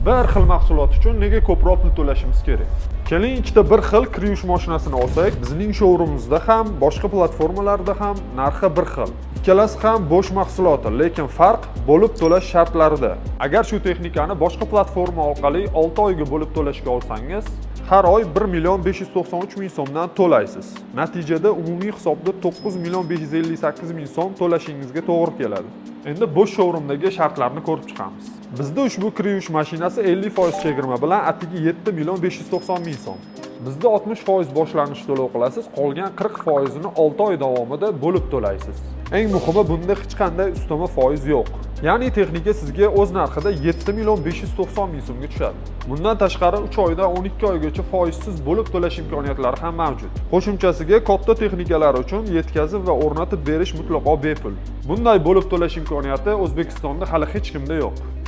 Bir xil mahsulot uchun nega ko'proq pul to'lashimiz kerak? Keling, ikkita bir xil kir yuvish mashinasini olsak, bizning showroomimizda ham, boshqa platformalarda ham narxi bir xil. Ikkalasi ham bo'sh mahsuloti, lekin farq bo'lib to'lash shartlarida. Agar shu texnikani boshqa platforma orqali 6 oyga bo'lib to'lashga olsangiz, har oy 1.593.000 so'mdan to'laysiz. Natijada umumiy hisobda 9.558.000 so'm to'lashingizga to'g'ri keladi. Endi bo'sh showroomdagi shartlarni ko'rib chiqamiz. Bizda ushbu kir yuvish mashinasi 50% chegirma bilan atigi 7.590.000 so'm. Bizda 60% boshlanish to'lov qilasiz, qolgan 40%ni 6 oy davomida bo'lib to'laysiz. Eng muhimi, bunda hech qanday ustama foiz yo'q. Ya'ni texnika sizga o'z narxida 7.590.000 so'mga tushadi. Bundan tashqari 3 oydan 12 oygacha foizsiz bo'lib to'lash imkoniyatlari ham mavjud. Qo'shimchasiga katta texnikalar uchun yetkazib va o'rnatib berish mutlaqo bepul. Bunday bo'lib to'lash imkoniyati O'zbekistonda hali hech kimda yo'q.